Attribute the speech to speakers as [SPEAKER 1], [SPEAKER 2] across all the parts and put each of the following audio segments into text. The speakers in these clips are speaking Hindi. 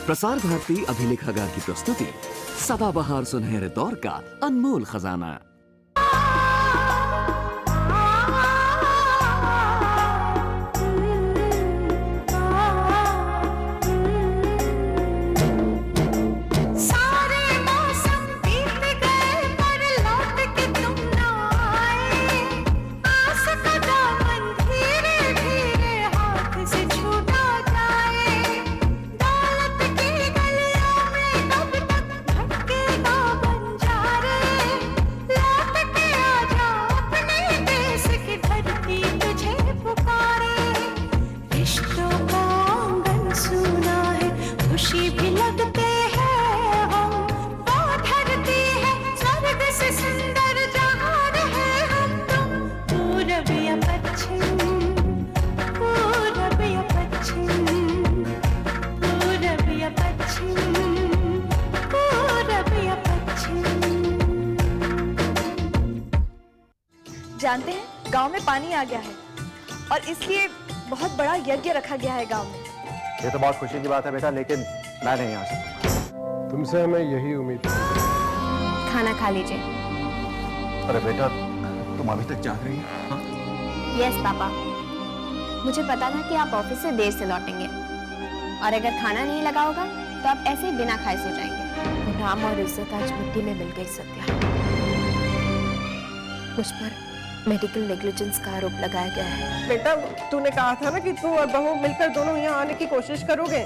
[SPEAKER 1] प्रसार भारती अभिलेखागार की प्रस्तुति सदाबहार सुनहरे दौर का अनमोल खजाना।
[SPEAKER 2] जानते हैं गांव में पानी आ गया है और इसलिए बहुत बड़ा यज्ञ रखा गया है गांव में।
[SPEAKER 3] ये तो बहुत खुशी की बात है बेटा, लेकिन मैं नहीं आ सकता।
[SPEAKER 4] तुमसे हमें यही उम्मीद थी।
[SPEAKER 2] खाना खा लीजिए।
[SPEAKER 3] अरे बेटा, तुम अभी तक जाग रही हो?
[SPEAKER 2] यस पापा, मुझे पता था कि आप ऑफिस से देर से लौटेंगे और अगर खाना नहीं लगा होगा तो आप ऐसे ही बिना खाए सो जाएंगे। नाम और इज्जत आज मिट्टी में मिल गई सत्या। मुझ पर मेडिकल नेग्लिजेंस का आरोप लगाया गया है।
[SPEAKER 5] बेटा, तूने कहा था ना कि तू और बहू मिलकर दोनों यहाँ आने की कोशिश करोगे।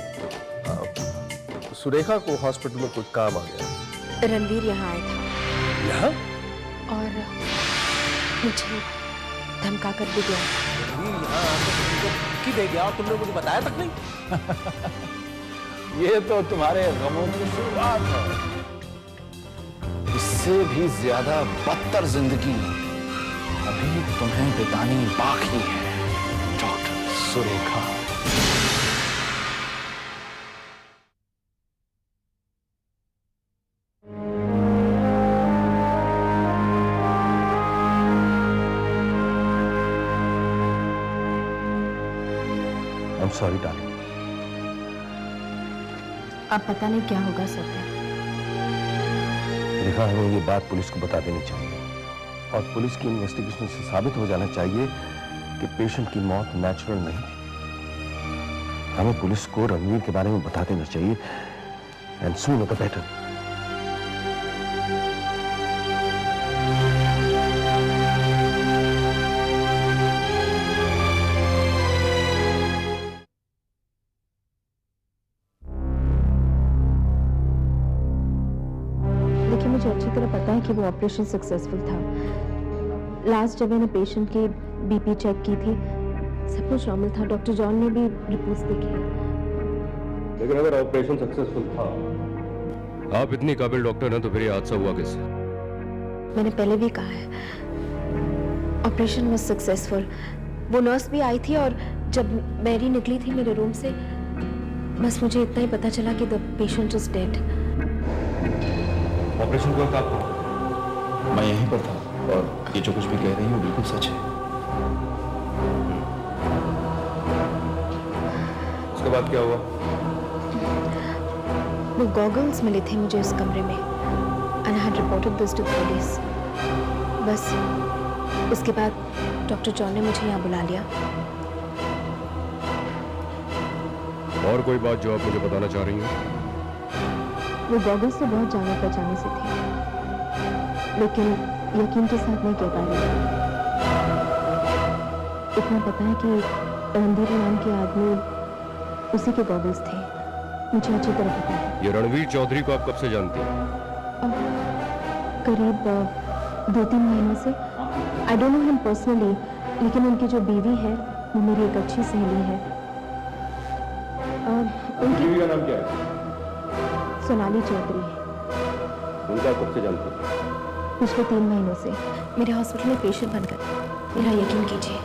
[SPEAKER 4] सुरेखा को हॉस्पिटल में कुछ काम आ गया।
[SPEAKER 2] रणवीर यहाँ आया था
[SPEAKER 4] यहाँ?
[SPEAKER 2] और मुझे धमका कर भी गया।
[SPEAKER 6] धमकी दे गया और तुमने मुझे बताया तक नहीं?
[SPEAKER 4] ये तो तुम्हारे गमों की शुरुआत है।
[SPEAKER 6] इससे भी ज्यादा बदतर जिंदगी अभी तुम्हें बितानी बाकी है doctor Surekha.
[SPEAKER 4] I'm sorry, darling.
[SPEAKER 2] अब पता नहीं क्या होगा सत्या।
[SPEAKER 4] रेखा, हमें ये बात पुलिस को बता देनी चाहिए और पुलिस की इन्वेस्टिगेशन से साबित हो जाना चाहिए कि पेशेंट की मौत नेचुरल नहीं थी। हमें पुलिस को रणवीर के बारे में बता देना चाहिए, एंड सूनर द बेटर।
[SPEAKER 2] देखिए, मुझे अच्छी तरह पता है कि वो ऑपरेशन सक्सेसफुल था। लास्ट जब मैंने पेशेंट की बीपी चेक की थी, सब कुछ नॉर्मल था। डॉक्टर जॉन ने भी रिपोर्ट्स देखी।
[SPEAKER 4] लेकिन अगर ऑपरेशन सक्सेसफुल था,
[SPEAKER 7] आप इतनी काबिल डॉक्टर हैं तो फिर ये हादसा हुआ कैसे?
[SPEAKER 2] मैंने पहले भी कहा है, ऑपरेशन वाज सक्सेसफुल। वो नर्स भी आई थी और जब मैरी निकली थी मेरे रूम से, बस मुझे इतना ही पता चला कि the patient is dead.
[SPEAKER 7] Operation हुआ कब था?
[SPEAKER 6] मैं यहीं पर था और ये जो कुछ भी कह रही हूँ बिल्कुल सच है।
[SPEAKER 7] उसके बाद क्या हुआ?
[SPEAKER 2] वो गॉगल्स मिले थे मुझे इस कमरे में, and I had reported this to police. बस उसके बाद डॉक्टर जॉन ने मुझे यहाँ बुला लिया।
[SPEAKER 7] और कोई बात जो आप मुझे बताना चाह रही हैं?
[SPEAKER 2] वो गॉगल्स से बहुत जाने पहचाने से थे, लेकिन यकीन के साथ नहीं कह पा रही। इतना पता है कि रणवीर नाम के आदमी उसी के गॉगल्स थे। मुझे अच्छी तरह पता है।
[SPEAKER 7] ये रणवीर चौधरी को आप कब से जानती हैं?
[SPEAKER 2] करीब 2-3 महीनों से। I don't know him personally, लेकिन उनकी जो बीवी है वो मेरी एक अच्छी सहेली है। उनकी
[SPEAKER 4] बीवी का नाम क्या है?
[SPEAKER 2] सोनाली चौधरी।
[SPEAKER 4] उनका कब से जानते हैं?
[SPEAKER 2] पिछले 3 महीनों से मेरे हॉस्पिटल में पेशेंट बनकर। मेरा यकीन कीजिए,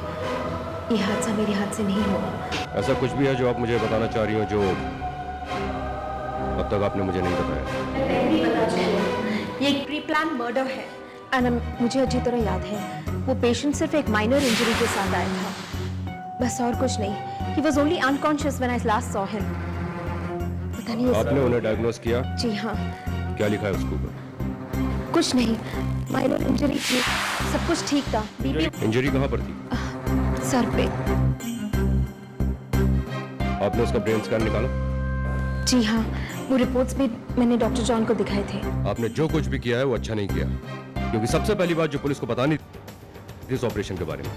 [SPEAKER 2] ये हादसा मेरे हाथ से नहीं हुआ।
[SPEAKER 7] ऐसा कुछ भी है जो आप मुझे बताना चाह रही हो जो अब तक आपने मुझे नहीं बताया?
[SPEAKER 2] ये एक प्री प्लान मर्डर है। एंड मुझे अच्छी तरह याद है, वो पेशेंट सिर्फ एक माइनर इंजरी के साथ आया था, बस और कुछ नहीं। He was only unconscious when I last saw him. पता नहीं
[SPEAKER 7] आपने उन्हें डायग्नोस किया?
[SPEAKER 2] जी हाँ।
[SPEAKER 7] क्या लिखा है उसके ऊपर?
[SPEAKER 2] कुछ नहीं, माइनर इंजरी थी, सब कुछ ठीक था। बीपी
[SPEAKER 7] इंजरी कहाँ पर थी?
[SPEAKER 2] सर पे।
[SPEAKER 7] आपने उसका ब्रेन स्कैन निकाला?
[SPEAKER 2] जी हाँ, वो रिपोर्ट्स भी मैंने डॉक्टर जॉन को दिखाए थे।
[SPEAKER 7] आपने जो कुछ भी किया है वो अच्छा नहीं किया, क्योंकि सबसे पहली बात जो पुलिस को बतानी थी इस ऑपरेशन के बारे में,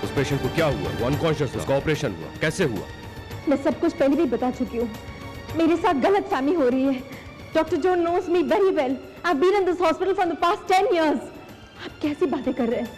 [SPEAKER 7] उस पेशेंट को क्या हुआ, वो अनकॉन्शियस, उसका ऑपरेशन हुआ, कैसे हुआ?
[SPEAKER 8] मैं सब कुछ पहले भी बता चुकी हूँ। मेरे साथ गलतफहमी हो रही है। Doctor John knows me very well. I have been in this hospital for the past 10 years। आप कैसी बातें कर रहे हैं?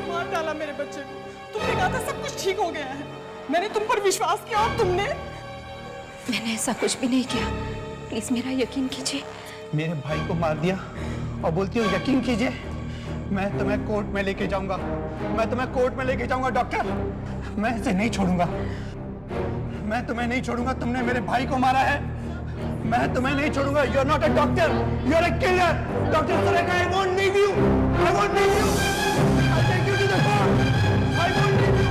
[SPEAKER 5] मार डाला मेरे बच्चे को। तुमने कहा था सब कुछ ठीक हो गया है। मैंने तुम पर विश्वास किया और तुमने।
[SPEAKER 2] मैंने ऐसा कुछ भी नहीं किया, प्लीज मेरा यकीन कीजिए।
[SPEAKER 9] मेरे भाई को मार दिया और बोलती हो यकीन कीजिए। मैं तुम्हें कोर्ट में लेके जाऊंगा, मैं तुम्हें कोर्ट में लेके जाऊंगा डॉक्टर। मैं इसे नहीं छोड़ूंगा, मैं तुम्हें नहीं छोड़ूंगा। तुमने मेरे भाई को मारा है, मैं तुम्हें नहीं छोड़ूंगा। You are not a doctor, you are a killer. Doctor Surekha, I won't leave you, I won't leave you. I take you to the court, I won't leave you.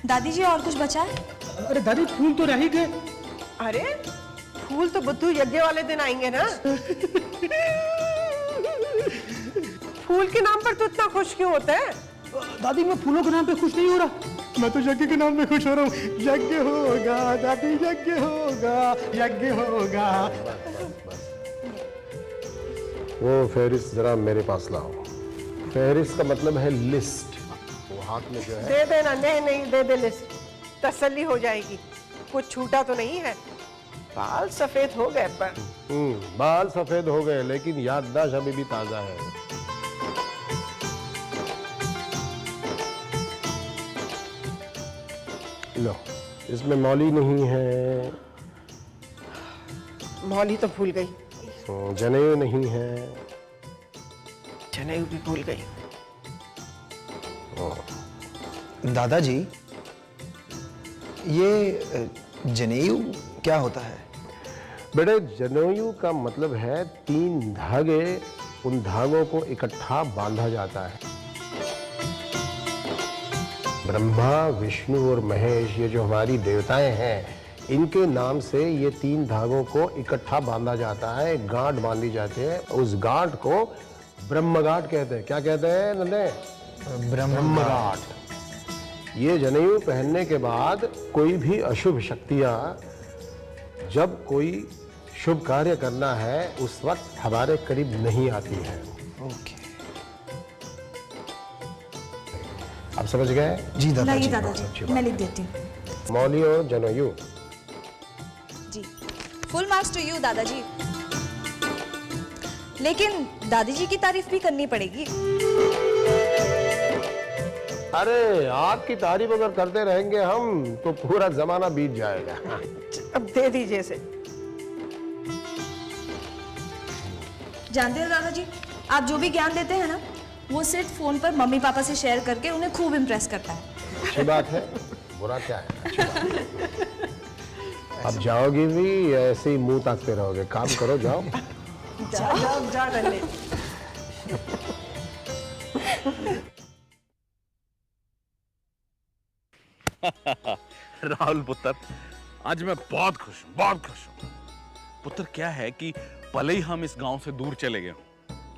[SPEAKER 8] दादी जी और कुछ बचा है?
[SPEAKER 9] अरे दादी फूल तो रह ही गए।
[SPEAKER 5] अरे फूल तो बुद्धू यज्ञ वाले दिन आएंगे ना। फूल के नाम पर तो इतना खुश क्यों होता है?
[SPEAKER 9] दादी मैं फूलों के नाम पे खुश नहीं हो रहा, मैं तो यज्ञ के नाम पे खुश हो रहा हूँ। यज्ञ होगा दादी, यज्ञ होगा, यज्ञ होगा।
[SPEAKER 4] वो फहरिस्त जरा मेरे पास लाओ। फहरिस्त का मतलब है लिस्ट। वो हाथ में जो है
[SPEAKER 5] दे देना। नहीं दे दे लिस्ट, तसल्ली हो जाएगी। कुछ छूटा तो नहीं है। बाल सफेद हो गए पर
[SPEAKER 4] बाल सफेद हो गए, लेकिन याददाश्त अभी भी ताजा है। लो, इसमें मौली नहीं है,
[SPEAKER 5] मौली तो भूल गई,
[SPEAKER 4] जनेऊ नहीं है,
[SPEAKER 5] जनेऊ भी भूल गई।
[SPEAKER 9] दादाजी ये जनेऊ क्या होता है?
[SPEAKER 4] बेटे जनेऊ का मतलब है 3 धागे, उन धागों को इकट्ठा बांधा जाता है। ब्रह्मा, विष्णु और महेश, ये जो हमारी देवताएं हैं, इनके नाम से ये 3 धागों को इकट्ठा बांधा जाता है, गांठ बांधी जाती है। उस गांठ को ब्रह्मगांठ कहते हैं। क्या कहते हैं नंदे? ब्रह्मगांठ। ये जनेऊ पहनने के बाद कोई भी अशुभ शक्तियां, जब कोई शुभ कार्य करना है उस वक्त हमारे करीब नहीं आती है।
[SPEAKER 9] ओके,
[SPEAKER 4] आप समझ गए?
[SPEAKER 9] जी दादाजी।
[SPEAKER 8] दादाजी मैं लिख देती हूँ।
[SPEAKER 4] मौली और जनेऊ।
[SPEAKER 8] जी, फुल मार्क्स टू यू दादाजी। लेकिन दादी जी की तारीफ भी करनी पड़ेगी।
[SPEAKER 4] अरे आपकी तारीफ अगर करते रहेंगे हम तो पूरा जमाना बीत जाएगा।
[SPEAKER 5] अब दे दीजिए इसे।
[SPEAKER 8] जानते हो दादाजी, आप जो भी ज्ञान देते हैं ना, वो सिर्फ फोन पर मम्मी पापा से शेयर करके उन्हें खूब इम्प्रेस करता है।
[SPEAKER 4] अच्छी बात है, बुरा क्या है? अच्छी बात है। अब जाओगी भी ऐसे ही मुंह ताकते रहोगे? काम करो, जाओ।
[SPEAKER 5] जा रहे।
[SPEAKER 6] राहुल पुत्र, आज मैं बहुत खुश हूँ, बहुत खुश हूँ। पुत्र क्या है कि भले ही हम इस गांव से दूर चले गए,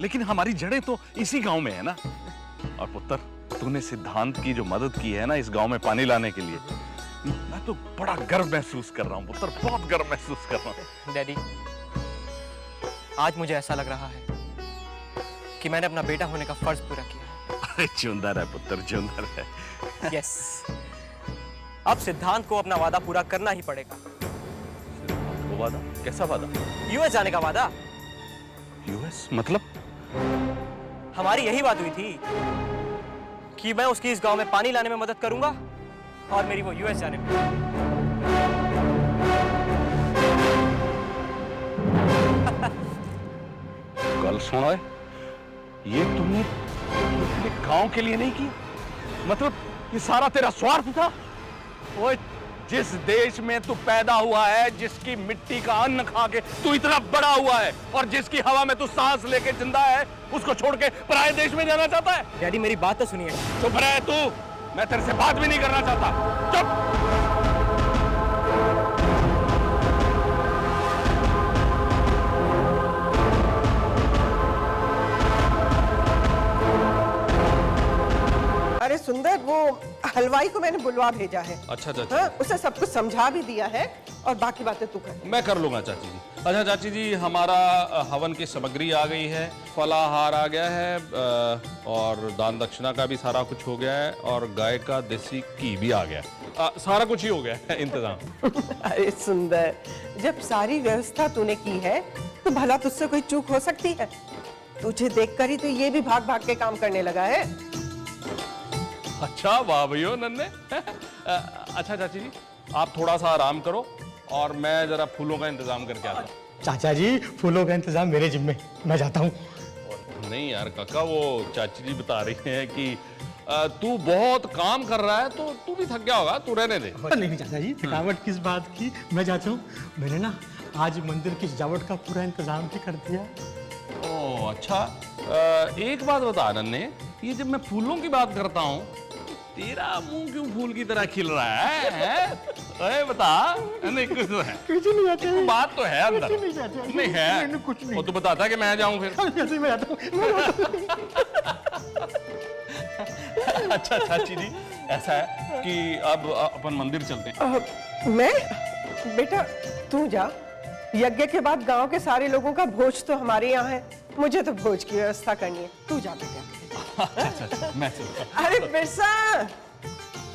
[SPEAKER 6] लेकिन हमारी जड़ें तो इसी गांव में है ना। और पुत्र, तूने सिद्धांत की जो मदद की है ना इस गांव में पानी लाने के लिए, मैं तो बड़ा गर्व महसूस कर रहा हूँ पुत्र, बहुत गर्व महसूस कर रहा हूँ।
[SPEAKER 10] डैडी, आज मुझे ऐसा लग रहा है कि मैंने अपना बेटा होने का फर्ज पूरा किया।
[SPEAKER 6] अरे जिंदा रहे पुत्र, जिंदा रहे।
[SPEAKER 10] यस, अब सिद्धांत को अपना वादा पूरा करना ही पड़ेगा।
[SPEAKER 6] वो वादा? कैसा वादा?
[SPEAKER 10] यूएस जाने का वादा।
[SPEAKER 6] यूएस मतलब?
[SPEAKER 10] हमारी यही बात हुई थी कि मैं उसकी इस गांव में पानी लाने में मदद करूंगा और मेरी वो यूएस जाने में।
[SPEAKER 6] गल सुनो, ये तुमने अपने गांव के लिए नहीं किया? मतलब ये सारा तेरा स्वार्थ था? ओए, जिस देश में तू पैदा हुआ है, जिसकी मिट्टी का अन्न खा के तू इतना बड़ा हुआ है, और जिसकी हवा में तू सांस लेके जिंदा है, उसको छोड़ के पराये देश में जाना चाहता है?
[SPEAKER 10] डैडी मेरी बात तो सुनिए।
[SPEAKER 6] चुप रहे तू, मैं तेरे से बात भी नहीं करना चाहता। चुप।
[SPEAKER 5] अरे सुंदर, वो हलवाई को मैंने बुलवा भेजा है।
[SPEAKER 6] अच्छा चाची।
[SPEAKER 5] हाँ, उसे सब कुछ समझा भी दिया है और बाकी बातें तू कर।
[SPEAKER 6] मैं कर लूंगा चाची जी। अच्छा चाची जी, हमारा हवन की सामग्री आ गई है, फलाहार आ गया है, और दान दक्षिणा का भी सारा कुछ हो गया है, और गाय का देसी घी भी आ गया है। सारा कुछ ही हो गया है इंतजाम।
[SPEAKER 5] अरे सुंदर, जब सारी व्यवस्था तूने की है तो भला तुझसे कोई चूक हो सकती है? तुझे देखकर ही तो ये भी भाग भाग के काम करने लगा है।
[SPEAKER 6] अच्छा वाह भैया नन्हे। अच्छा चाची जी, आप थोड़ा सा आराम करो और मैं जरा फूलों का इंतजाम करके आता हूँ।
[SPEAKER 9] चाचा जी, फूलों का इंतजाम मेरे जिम्मे, मैं जाता हूँ।
[SPEAKER 6] नहीं यार काका, वो चाची जी बता रही हैं कि तू बहुत काम कर रहा है, तो तू भी थक गया होगा, तू रहने दे।
[SPEAKER 9] नहीं चाचा जी, थकावट किस बात की, मैं जाता हूँ। मैंने ना आज मंदिर की सजावट का पूरा इंतजाम भी कर दिया।
[SPEAKER 6] ओह अच्छा, एक बात बता नन्हे, ये जब मैं फूलों की बात करता हूँ, तेरा मुंह क्यों फूल की तरह खिल रहा है? अरे बता। नहीं कुछ तो है,
[SPEAKER 9] कुछ नहीं आता है।
[SPEAKER 6] बात तो है अंदर।
[SPEAKER 9] कुछ नहीं चाचा जी,
[SPEAKER 6] नहीं है,
[SPEAKER 9] मैंने कुछ नहीं।
[SPEAKER 6] वो तू बताता है कि मैं जाऊं फिर।
[SPEAKER 9] जैसे मैं आता हूँ।
[SPEAKER 6] अच्छा चाची जी, ऐसा है कि अब अपन मंदिर चलते हैं।
[SPEAKER 5] मैं? बेटा तू जा, यज्ञ के बाद गांव के सारे लोगों का भोज तो हमारे यहाँ है, मुझे तो भोज की व्यवस्था करनी है। तू जा बेटा।
[SPEAKER 6] अच्छा, मैं चलता हूं।
[SPEAKER 5] अरे बिरसा,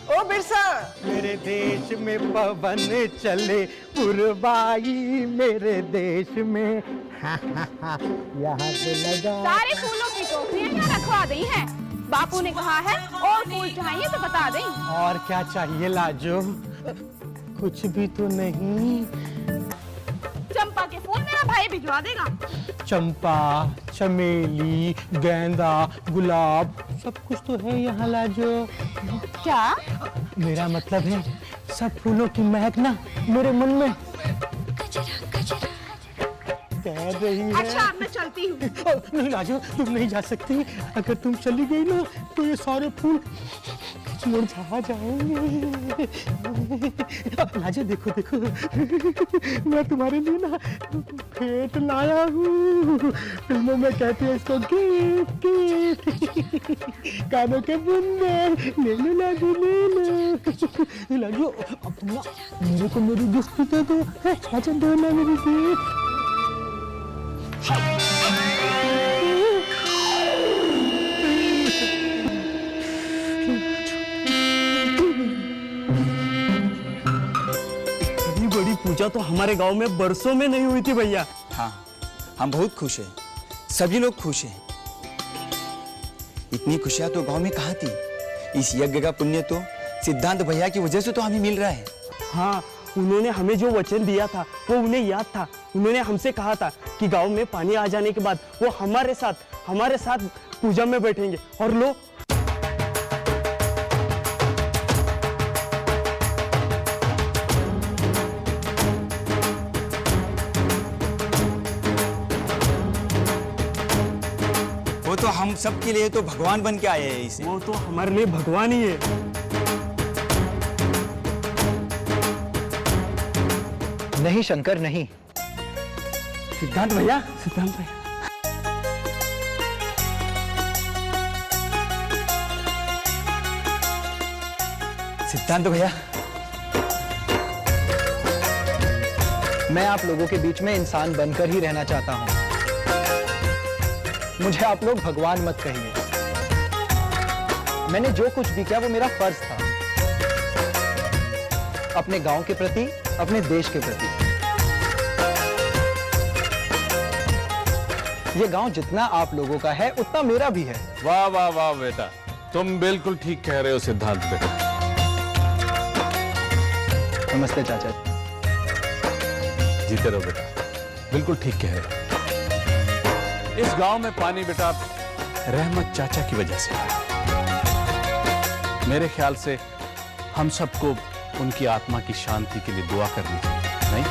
[SPEAKER 5] ओ बिरसा।
[SPEAKER 9] मेरे देश में पवन चले पुरवाई, मेरे देश में यहाँ पे लगा।
[SPEAKER 8] सारे फूलों की टोकरियां यहाँ रखवा दी हैं। बापू ने कहा है और फूल चाहिए तो बता दें।
[SPEAKER 9] और क्या चाहिए लाजो? कुछ भी तो नहीं।
[SPEAKER 8] चंपा के फूल मेरा भाई भिजवा देगा।
[SPEAKER 9] चंपा, चमेली, गेंदा, गुलाब, सब कुछ तो है यहाँ लाजो।
[SPEAKER 8] क्या?
[SPEAKER 9] मेरा मतलब है सब फूलों की महक ना मेरे मन में तैर रही है।
[SPEAKER 8] अच्छा मैं चलती हूँ।
[SPEAKER 9] नहीं लाजो, तुम नहीं जा सकती। अगर तुम चली गई ना तो ये सारे फूल मुरझा जाएंगे। लाजो देखो देखो, मैं तुम्हारे लिए ना भेंट लाया हूँ। फिल्मों में कहते हैं इसको गिफ्ट गिफ्ट। कानों के बुंदे ले लो लाजो, ले लो। लाजो अब तुम ना मेरे को मेरी गिफ्ट दे दो। लाजो दो ना मेरी गिफ्ट।
[SPEAKER 10] बड़ी पूजा तो हमारे गांव में बरसों में नहीं हुई थी भैया।
[SPEAKER 11] हाँ, हम बहुत खुश हैं, सभी लोग खुश हैं। इतनी खुशियाँ तो गांव में कहाँ थी? इस यज्ञ का पुण्य तो सिद्धांत भैया की वजह से तो हमें मिल रहा है।
[SPEAKER 10] हाँ, उन्होंने हमें जो वचन दिया था वो उन्हें याद था। उन्होंने हमसे कहा था कि गांव में पानी आ जाने के बाद वो हमारे साथ पूजा में बैठेंगे। और लो,
[SPEAKER 11] वो तो हम सब के लिए तो भगवान बन के आए हैं इसे।
[SPEAKER 10] वो तो हमारे लिए भगवान ही है।
[SPEAKER 3] नहीं शंकर, नहीं।
[SPEAKER 10] सिद्धांत भैया, सिद्धांत भैया।
[SPEAKER 11] सिद्धांत भैया,
[SPEAKER 3] मैं आप लोगों के बीच में इंसान बनकर ही रहना चाहता हूं। मुझे आप लोग भगवान मत कहिए। मैंने जो कुछ भी किया वो मेरा फर्ज था, अपने गांव के प्रति, अपने देश के प्रति। ये गांव जितना आप लोगों का है उतना मेरा भी है।
[SPEAKER 6] वाह वाह वाह बेटा, तुम बिल्कुल ठीक कह रहे हो सिद्धांत बेटा।
[SPEAKER 3] नमस्ते चाचा जी।
[SPEAKER 6] जीते रहो बेटा, बिल्कुल ठीक कह रहे हो। इस गांव में पानी बेटा रहमत चाचा की वजह से आया। मेरे ख्याल से हम सबको उनकी आत्मा की शांति के लिए दुआ करनी चाहिए, नहीं?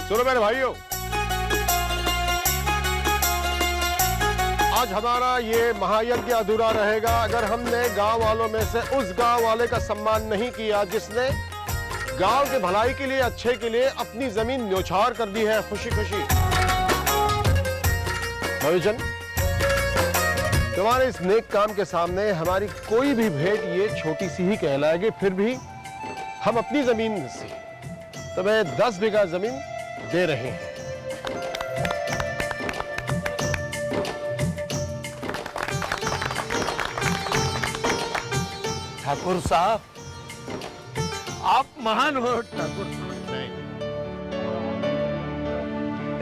[SPEAKER 12] सुनो मेरे भाइयों, आज हमारा ये महायज्ञ अधूरा रहेगा अगर हमने गांव वालों में से उस गांव वाले का सम्मान नहीं किया जिसने गांव के भलाई के लिए, अच्छे के लिए अपनी जमीन न्यौछावर कर दी है खुशी खुशी। भविजन, तुम्हारे इस नेक काम के सामने हमारी कोई भी भेंट ये छोटी सी ही कहलाएगी। फिर भी हम अपनी जमीन से तुम्हें 10 बीघा जमीन दे रहे हैं।
[SPEAKER 9] ठाकुर साहब, आप महान हो ठाकुर साहब।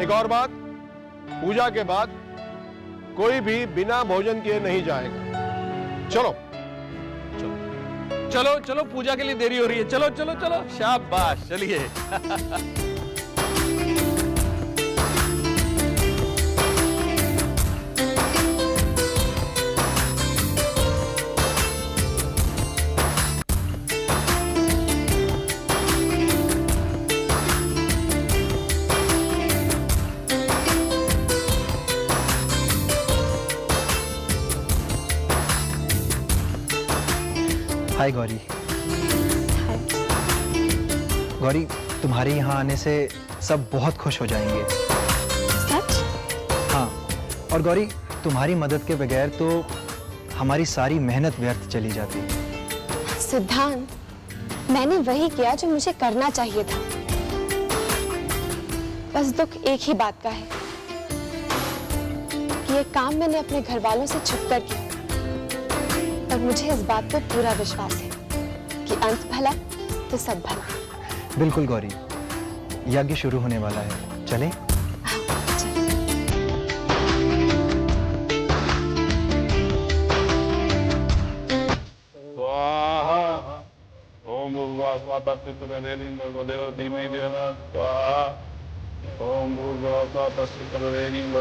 [SPEAKER 12] एक और बात, पूजा के बाद कोई भी बिना भोजन किए नहीं जाएगा। चलो
[SPEAKER 6] चलो चलो, पूजा के लिए देरी हो रही है। चलो चलो चलो, शाबाश, चलिए।
[SPEAKER 3] हाय गौरी। गौरी, तुम्हारे यहाँ आने से सब बहुत खुश हो जाएंगे।
[SPEAKER 2] सच?
[SPEAKER 3] हाँ, और गौरी, तुम्हारी मदद के बगैर तो हमारी सारी मेहनत व्यर्थ चली जाती।
[SPEAKER 2] सिद्धांत, मैंने वही किया जो मुझे करना चाहिए था। बस दुख एक ही बात का है कि ये काम मैंने अपने घर वालों से छुपकर किया। और मुझे इस बात पर पूरा विश्वास है कि अंत भला तो सब भला।
[SPEAKER 3] बिल्कुल गौरी, यज्ञ शुरू होने वाला है, चलें?
[SPEAKER 12] ओम भूर्भुवः स्वः तत्सवितुर्वरेण्यं धीमहि धियो न स्वाहा। ओम भूर्भुवः स्वः तत्सवितुर्वरेण्यं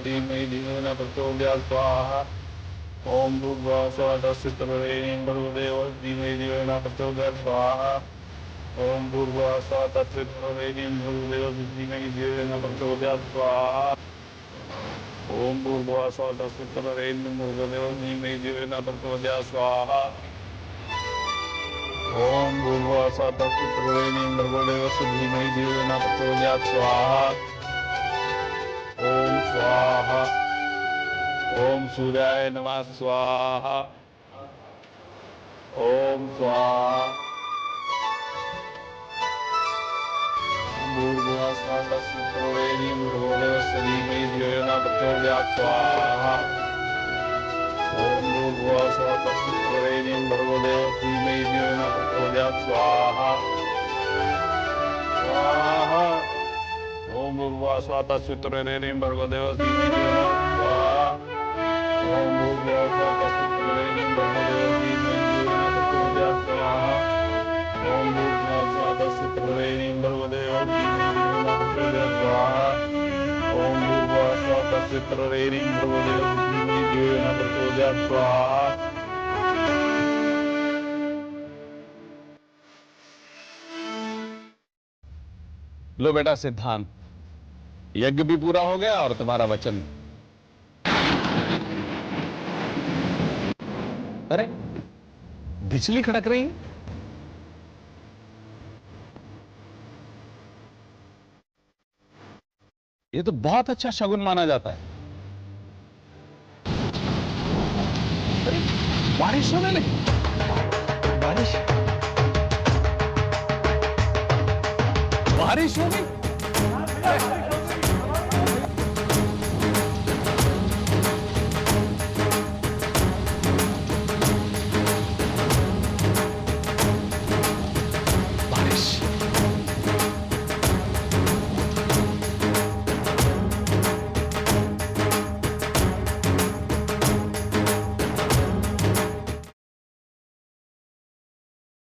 [SPEAKER 12] धीमहि धियो न प्रचोदयात् स्वाहा। ओम भूर्भुवः स्वः तत्सवितुर्वरेण्यं धीमहि धियो न प्रचोदयात् स्वाहा। ओम भूर्भुवः स्वः तत्सवितुर्वरेण्यं धीमहि धियो न प्रचोदयात् स्वाहा। ओम भूर्भुवः स्वः तत्सवितुर्वरेण्यं धीमहि धियो न प्रचोदयात् स्वाहा। ओम भूर्भुवः स्वः तत्सवितुर्वरेण्यं धीमहि धियो न प्रचोदयात् स्वाहा। ओम स्वाहा। ओम सूर्याय नमः स्वाहा। ओम स्वाहा। भूर्भुवः स्वः तत्सवितुर्वरेण्यं धीमहि धियो न प्रचोदयात् स्वाहा। ओम भूर्भुवः स्वः तत्सवितुर्वरेण्यं धीमहि धियो न प्रचोदयात् स्वाहा। स्वाहा। ओम भूर्भुवः स्वः तत्सवितुर्वरेण्यं धीमहि धियो न स्वाहा। ओम भूर्भुवः स्वः तत्सवितुर्वरेण्यं धीमहि धियो न प्रचोदयात् स्वाहा। ओम भूर्भुवः स्वः तत्सवितुर्वरेण्यं धीमहि धियो न प्रचोदयात् स्वाहा। ओम भूर्भुवः स्वः तत्सवितुर्वरेण्यं धीमहि धियो न प्रचोदयात् स्वाहा।
[SPEAKER 6] लो बेटा सिद्धांत, यज्ञ भी पूरा हो गया और तुम्हारा वचन। अरे बिजली खड़क रही है। ये तो बहुत अच्छा शगुन माना जाता है। अरे बारिश होने लगी। बारिश हो गई।